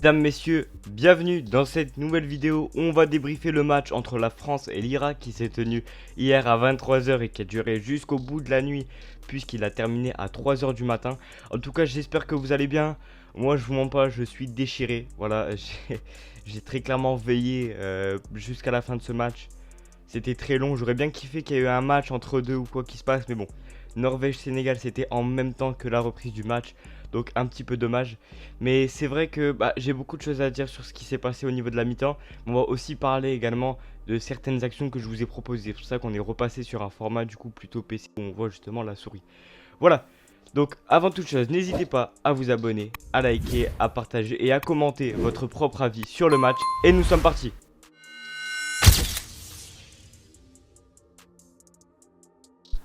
Mesdames, messieurs, bienvenue dans cette nouvelle vidéo où on va débriefer le match entre la France et l'Irak qui s'est tenu hier à 23 h et qui a duré jusqu'au bout de la nuit puisqu'il a terminé à 3 h du matin. En tout cas, j'espère que vous allez bien. Moi, je vous mens pas, je suis déchiré. Voilà, j'ai très clairement veillé jusqu'à la fin de ce match. C'était très long, j'aurais bien kiffé qu'il y ait eu un match entre deux ou quoi qu'il se passe, mais bon. Norvège-Sénégal, c'était en même temps que la reprise du match, donc un petit peu dommage. Mais c'est vrai que j'ai beaucoup de choses à dire sur ce qui s'est passé au niveau de la mi-temps. On va aussi parler également de certaines actions que je vous ai proposées. C'est pour ça qu'on est repassé sur un format du coup plutôt PC où on voit justement la souris. Voilà, donc avant toute chose, n'hésitez pas à vous abonner, à liker, à partager et à commenter votre propre avis sur le match. Et nous sommes partis.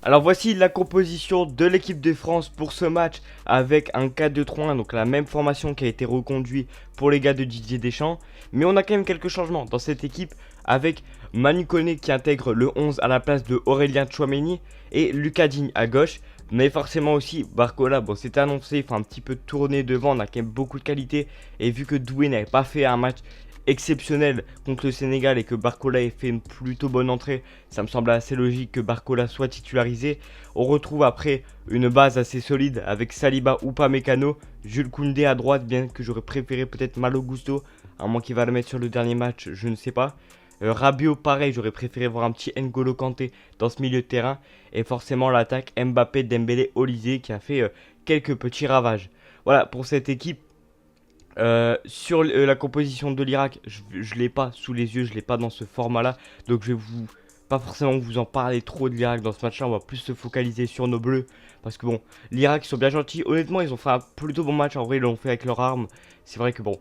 Alors voici la composition de l'équipe de France pour ce match avec un 4-2-3-1, donc la même formation qui a été reconduite pour les gars de Didier Deschamps. Mais on a quand même quelques changements dans cette équipe avec Manu Koné qui intègre le 11 à la place de Aurélien Tchouameni et Lucas Digne à gauche. Mais forcément aussi Barcola, bon c'est annoncé, il faut un petit peu tourner devant, on a quand même beaucoup de qualité. Et vu que Doué n'avait pas fait un match exceptionnel contre le Sénégal et que Barcola ait fait une plutôt bonne entrée, ça me semble assez logique que Barcola soit titularisé. On retrouve après une base assez solide avec Saliba ou Upamecano, Jules Koundé à droite, bien que j'aurais préféré peut-être Malo Gusto, à moins qu'il va le mettre sur le dernier match, je ne sais pas. Rabiot pareil, j'aurais préféré voir un petit N'Golo Kanté dans ce milieu de terrain. Et forcément l'attaque Mbappé, Dembélé, Olysée qui a fait quelques petits ravages. Voilà pour cette équipe. Sur la composition de l'Irak, je l'ai pas sous les yeux, je l'ai pas dans ce format là, donc je vais pas forcément vous en parler trop de l'Irak dans ce match là, on va plus se focaliser sur nos bleus, parce que bon, l'Irak ils sont bien gentils, honnêtement ils ont fait un plutôt bon match, en vrai ils l'ont fait avec leurs armes. C'est vrai que bon,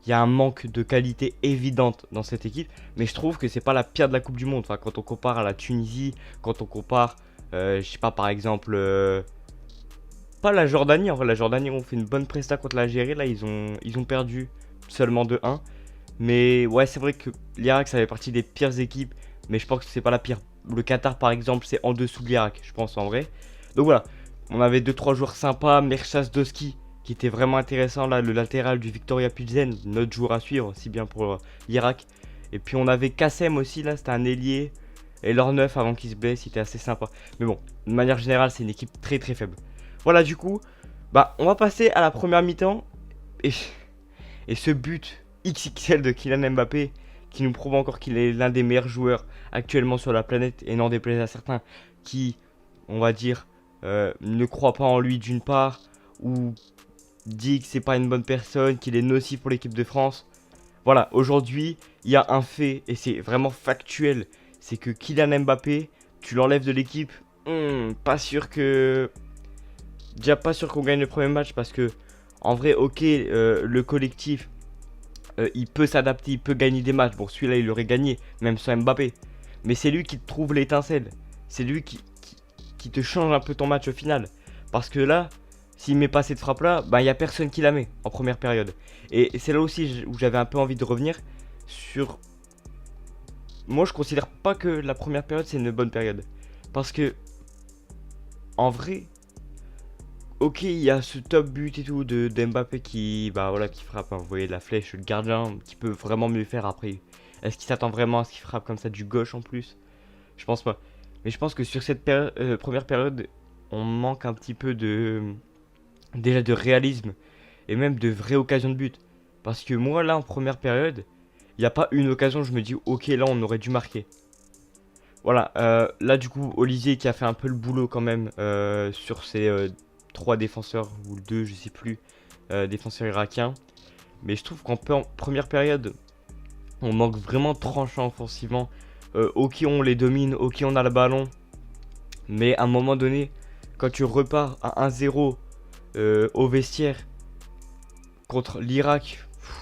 il y a un manque de qualité évidente dans cette équipe, mais je trouve que c'est pas la pire de la Coupe du Monde, enfin quand on compare à la Tunisie, quand on compare, je sais pas par exemple... pas la Jordanie, en vrai la Jordanie ont fait une bonne presta contre l'Algérie, là ils ont perdu seulement de 1. Mais ouais c'est vrai que l'Irak ça fait partie des pires équipes, mais je pense que c'est pas la pire. Le Qatar par exemple c'est en dessous de l'Irak je pense en vrai. Donc voilà, on avait 2-3 joueurs sympas, Merchas Doski qui était vraiment intéressant là, le latéral du Victoria Pilsen, notre joueur à suivre, si bien pour l'Irak. Et puis on avait Kassem aussi là, c'était un ailier. Et leur 9 avant qu'il se blesse, il était assez sympa. Mais bon, de manière générale c'est une équipe très très faible. Voilà du coup, on va passer à la première mi-temps. Et ce but XXL de Kylian Mbappé qui nous prouve encore qu'il est l'un des meilleurs joueurs actuellement sur la planète. Et n'en déplaise à certains qui, on va dire, ne croient pas en lui d'une part. Ou dit que c'est pas une bonne personne, qu'il est nocif pour l'équipe de France. Voilà, aujourd'hui, il y a un fait, et c'est vraiment factuel. C'est que Kylian Mbappé, tu l'enlèves de l'équipe. Pas sûr que... Déjà pas sûr qu'on gagne le premier match parce que en vrai ok le collectif il peut s'adapter, il peut gagner des matchs. Bon celui-là il aurait gagné même sans Mbappé. Mais c'est lui qui te trouve l'étincelle. C'est lui qui te change un peu ton match au final. Parce que là, s'il met pas cette frappe là, il n'y a personne qui la met en première période. Et c'est là aussi où j'avais un peu envie de revenir sur... Moi je considère pas que la première période c'est une bonne période. Parce que en vrai... Ok, il y a ce top but et tout de Mbappé qui, voilà, qui frappe, hein, vous voyez la flèche, le gardien qui peut vraiment mieux faire après. Est-ce qu'il s'attend vraiment à ce qu'il frappe comme ça du gauche en plus? Je pense pas. Mais je pense que sur cette première période, on manque un petit peu déjà de réalisme et même de vraies occasions de but. Parce que moi là en première période, il n'y a pas une occasion où je me dis ok là on aurait dû marquer. Voilà, là du coup Olysée qui a fait un peu le boulot quand même sur ses 3 défenseurs ou 2 je sais plus défenseurs irakiens. Mais je trouve qu'en première période on manque vraiment de tranchant offensivement. Ok on les domine, ok on a le ballon. Mais à un moment donné quand tu repars à 1-0 au vestiaire contre l'Irak,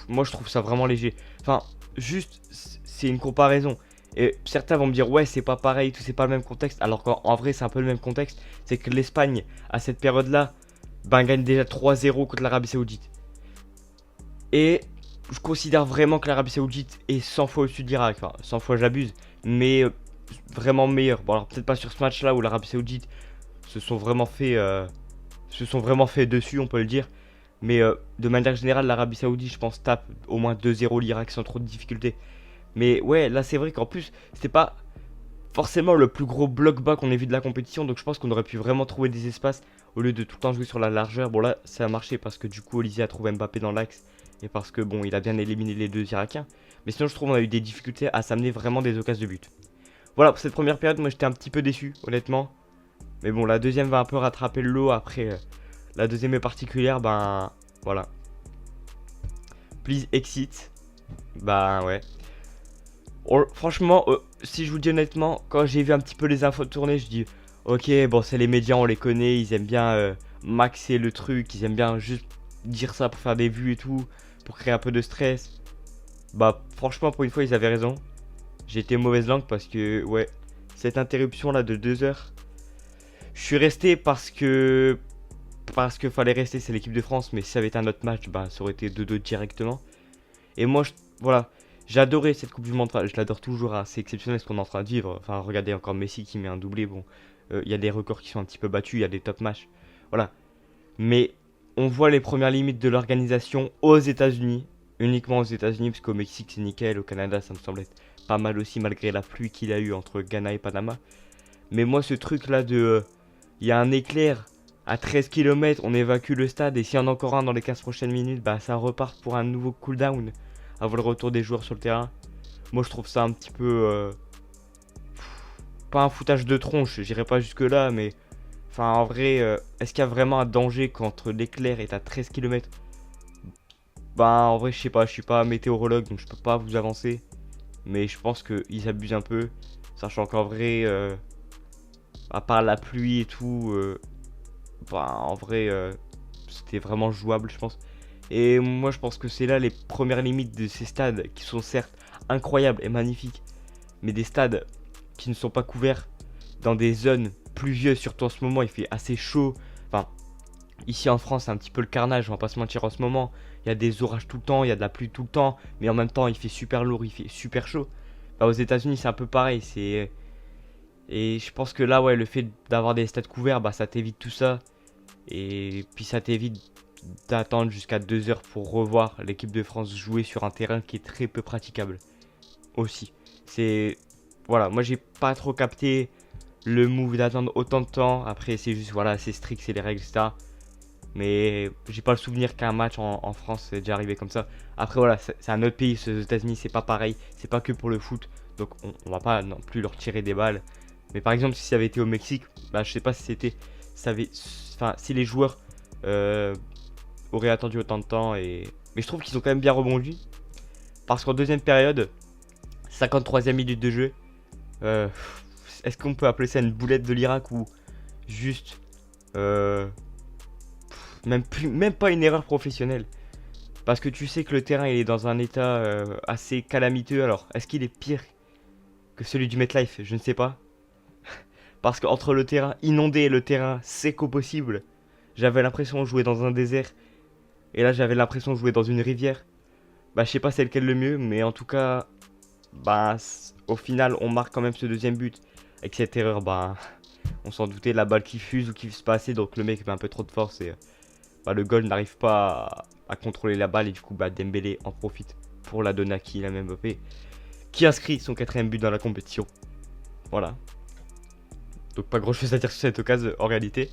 moi je trouve ça vraiment léger. Enfin juste c'est une comparaison. Et certains vont me dire ouais c'est pas pareil, tout c'est pas le même contexte. Alors qu'en vrai c'est un peu le même contexte. C'est que l'Espagne à cette période là gagne déjà 3-0 contre l'Arabie Saoudite. Et je considère vraiment que l'Arabie Saoudite est 100 fois au-dessus de l'Irak. Enfin 100 fois j'abuse, mais vraiment meilleur. Bon alors peut-être pas sur ce match là où l'Arabie Saoudite se sont vraiment fait dessus on peut le dire. Mais de manière générale, l'Arabie Saoudite, je pense, tape au moins 2-0 l'Irak sans trop de difficultés. Mais ouais, là, c'est vrai qu'en plus, c'était pas forcément le plus gros bloc bas qu'on ait vu de la compétition. Donc je pense qu'on aurait pu vraiment trouver des espaces au lieu de tout le temps jouer sur la largeur. Bon, là, ça a marché parce que du coup, Olysée a trouvé Mbappé dans l'axe. Et parce que bon, il a bien éliminé les deux Irakiens. Mais sinon, je trouve qu'on a eu des difficultés à s'amener vraiment des occasions de but. Voilà, pour cette première période, moi j'étais un petit peu déçu, honnêtement. Mais bon, la deuxième va un peu rattraper le lot. Après, la deuxième est particulière, ben voilà. Please exit. Bah ouais. Franchement, si je vous dis honnêtement, quand j'ai vu un petit peu les infos tourner, je dis ok, bon, c'est les médias, on les connaît, ils aiment bien maxer le truc, ils aiment bien juste dire ça pour faire des vues et tout, pour créer un peu de stress. Bah, franchement, pour une fois, ils avaient raison. J'ai été mauvaise langue parce que, ouais, cette interruption là de 2 heures, je suis resté parce que. Parce que fallait rester, c'est l'équipe de France, mais si ça avait été un autre match, bah, ça aurait été 2-2 directement. Et moi, voilà, j'ai adoré cette Coupe du Monde, enfin, je l'adore toujours, hein. C'est exceptionnel ce qu'on est en train de vivre. Enfin, regardez encore Messi qui met un doublé, bon, il y a des records qui sont un petit peu battus, il y a des top matchs, voilà. Mais on voit les premières limites de l'organisation aux États-Unis, uniquement aux États-Unis, parce qu'au Mexique c'est nickel, au Canada ça me semble être pas mal aussi, malgré la pluie qu'il a eu entre Ghana et Panama. Mais moi, ce truc là de. Il y a un éclair à 13 km, on évacue le stade, et s'il y en a encore un dans les 15 prochaines minutes, bah ça repart pour un nouveau cooldown avant le retour des joueurs sur le terrain. Moi, je trouve ça un petit peu. Pas un foutage de tronche, j'irai pas jusque là, mais. Enfin, en vrai, est-ce qu'il y a vraiment un danger quand l'éclair est à 13 km? Bah, en vrai, je sais pas, je suis pas météorologue, donc je peux pas vous avancer. Mais je pense qu'ils abusent un peu, sachant qu'en vrai, à part la pluie et tout, bah, en vrai, c'était vraiment jouable, je pense. Et moi, je pense que c'est là les premières limites de ces stades qui sont certes incroyables et magnifiques, mais des stades qui ne sont pas couverts dans des zones pluvieuses, surtout en ce moment, il fait assez chaud. Enfin, ici en France, c'est un petit peu le carnage, on va pas se mentir en ce moment. Il y a des orages tout le temps, il y a de la pluie tout le temps, mais en même temps, il fait super lourd, il fait super chaud. Bah, aux États-Unis, c'est un peu pareil. Et je pense que là, ouais, le fait d'avoir des stades couverts, bah, ça t'évite tout ça. Et puis ça t'évite d'attendre jusqu'à 2 heures pour revoir l'équipe de France jouer sur un terrain qui est très peu praticable aussi. C'est. Voilà, moi j'ai pas trop capté le move d'attendre autant de temps. Après, c'est juste, voilà, c'est strict, c'est les règles, etc. Mais j'ai pas le souvenir qu'un match en France est déjà arrivé comme ça. Après, voilà, c'est un autre pays, aux États-Unis, c'est pas pareil. C'est pas que pour le foot. Donc, on va pas non plus leur tirer des balles. Mais par exemple, si ça avait été au Mexique, bah, je sais pas si c'était. Enfin, si les joueurs auraient attendu autant de temps. Mais je trouve qu'ils ont quand même bien rebondi. Parce qu'en deuxième période, 53e minute de jeu, euh, est-ce qu'on peut appeler ça une boulette de l'Irak ou juste. Même pas une erreur professionnelle. Parce que tu sais que le terrain il est dans un état assez calamiteux. Alors, est-ce qu'il est pire que celui du MetLife? Je ne sais pas. Parce qu'entre le terrain inondé et le terrain sec au possible, j'avais l'impression de jouer dans un désert. Et là, j'avais l'impression de jouer dans une rivière. Bah, je sais pas c'est lequel le mieux, mais en tout cas, bah, au final, on marque quand même ce deuxième but. Avec cette erreur, bah, on s'en doutait, la balle qui fuse ou qui fuse pas assez, donc le mec met un peu trop de force et bah, le goal n'arrive pas à contrôler la balle et du coup, bah, Dembélé en profite pour la donner à Kylian Mbappé, qui inscrit son quatrième but dans la compétition. Voilà. Donc pas grand chose à dire sur cette occasion en réalité.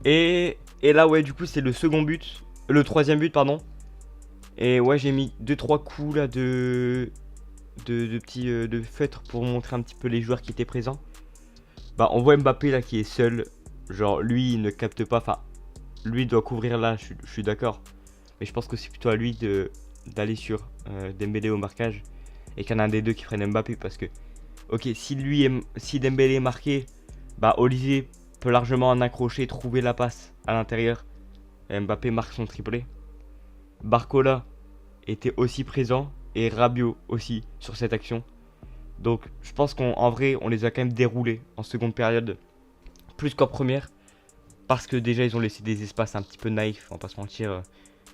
Et là, ouais, du coup, c'est le second but. Le troisième but, pardon. Et ouais, j'ai mis 2-3 coups là de petits de feutres pour montrer un petit peu les joueurs qui étaient présents. Bah, on voit Mbappé là qui est seul. Genre, lui, il ne capte pas. Enfin, lui doit couvrir là, je suis d'accord. Mais je pense que c'est plutôt à lui d'aller sur Dembélé au marquage. Et qu'il y en a un des deux qui prenne Mbappé. Parce que, ok, si Dembélé est marqué, bah, Olivier peut largement en accrocher, trouver la passe à l'intérieur. Et Mbappé marque son triplé. Barcola était aussi présent. Et Rabiot aussi sur cette action. Donc je pense qu'en vrai, on les a quand même déroulés en seconde période. Plus qu'en première. Parce que déjà, ils ont laissé des espaces un petit peu naïfs. On va pas se mentir.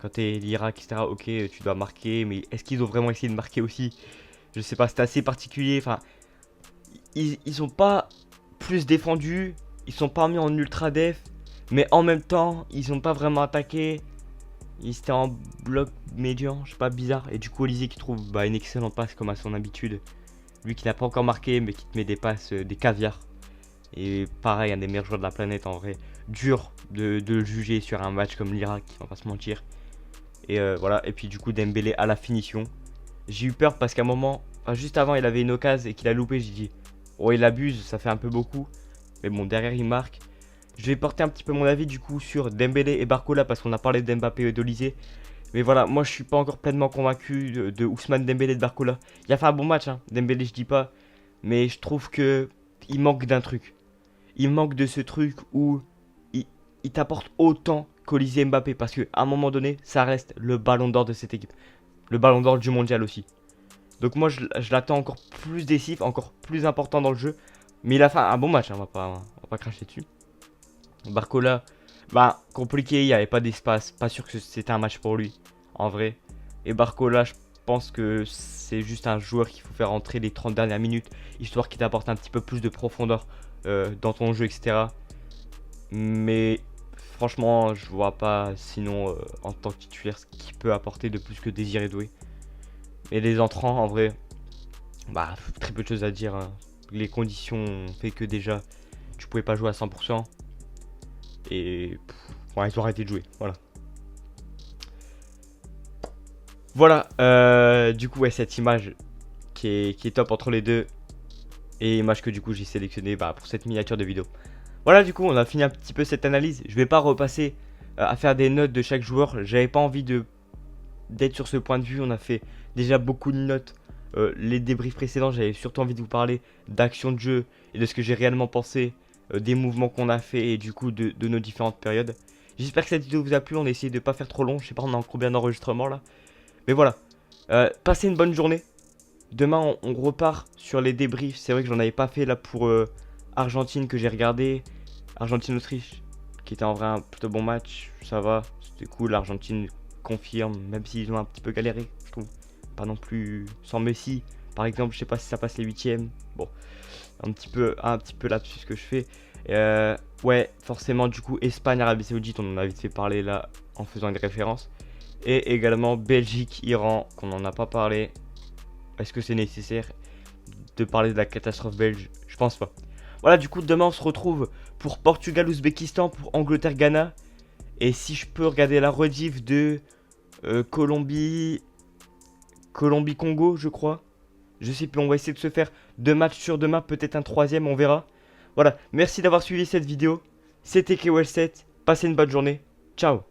Quand t'es l'Irak, etc., ok, tu dois marquer. Mais est-ce qu'ils ont vraiment essayé de marquer aussi? Je sais pas, c'était assez particulier. Enfin, ils sont pas plus défendus. Ils sont pas mis en ultra def. Mais en même temps, ils ont pas vraiment attaqué. il était en bloc médian, je sais pas, bizarre. Et du coup, Olysée qui trouve une excellente passe comme à son habitude. Lui qui n'a pas encore marqué, mais qui te met des passes, des caviars. Et pareil, un des meilleurs joueurs de la planète en vrai. Dur de le juger sur un match comme l'Irak, on va pas se mentir. Et voilà, et puis du coup, Dembélé à la finition. J'ai eu peur parce qu'à un moment, juste avant, il avait une occasion et qu'il a loupé. J'ai dit, oh, il abuse, ça fait un peu beaucoup. Mais bon, derrière, il marque. Je vais porter un petit peu mon avis du coup sur Dembélé et Barcola parce qu'on a parlé d'Mbappé et d'Olysée. Mais voilà, moi je suis pas encore pleinement convaincu de Ousmane Dembélé et de Barcola. Il a fait un bon match, hein. Dembélé je dis pas. Mais je trouve que il manque d'un truc. Il manque de ce truc où il, il t'apporte autant qu'Olysée et Mbappé. Parce qu'à un moment donné, ça reste le ballon d'or de cette équipe. Le ballon d'or du mondial aussi. Donc moi je l'attends encore plus décisif, encore plus important dans le jeu. Mais il a fait un bon match, hein, on va pas cracher dessus. Barcola, compliqué, il n'y avait pas d'espace. Pas sûr que c'était un match pour lui, en vrai. Et Barcola, je pense que c'est juste un joueur qu'il faut faire entrer les 30 dernières minutes, histoire qu'il t'apporte un petit peu plus de profondeur dans ton jeu, etc. Mais franchement, je vois pas sinon en tant que titulaire ce qu'il peut apporter de plus que Désiré Doué. Et les entrants, en vrai, très peu de choses à dire, hein. Les conditions ont fait que déjà, tu pouvais pas jouer à 100%. Et ils ont arrêté de jouer. Voilà. Voilà. Du coup, ouais, cette image qui est top entre les deux. Et image que du coup j'ai sélectionné pour cette miniature de vidéo. Voilà, du coup, on a fini un petit peu cette analyse. Je vais pas repasser à faire des notes de chaque joueur. J'avais pas envie d'être sur ce point de vue. On a fait déjà beaucoup de notes. Les débriefs précédents, j'avais surtout envie de vous parler d'action de jeu et de ce que j'ai réellement pensé, des mouvements qu'on a fait et du coup de nos différentes périodes. J'espère que cette vidéo vous a plu. On a essayé de pas faire trop long. Je sais pas, on a combien d'enregistrements là. Mais voilà. Passez une bonne journée. Demain, on repart sur les débriefs. C'est vrai que j'en avais pas fait là pour Argentine que j'ai regardé. Argentine-Autriche, qui était en vrai un plutôt bon match. Ça va, c'était cool. L'Argentine confirme, même s'ils ont un petit peu galéré, je trouve. Pas non plus sans Messi. Par exemple, je sais pas si ça passe les huitièmes. Bon, un petit peu là-dessus ce que je fais. Ouais, forcément, du coup, Espagne, Arabie Saoudite, on en a vite fait parler là en faisant une référence. Et également Belgique, Iran, qu'on n'en a pas parlé. Est-ce que c'est nécessaire de parler de la catastrophe belge? Je pense pas. Voilà, du coup, demain on se retrouve pour Portugal-Ouzbékistan, pour Angleterre-Ghana. Et si je peux regarder la rediff de Colombie-Congo, je crois. Je sais plus, on va essayer de se faire 2 matchs sur demain, peut-être un troisième, on verra. Voilà, merci d'avoir suivi cette vidéo. C'était KOL7, passez une bonne journée. Ciao.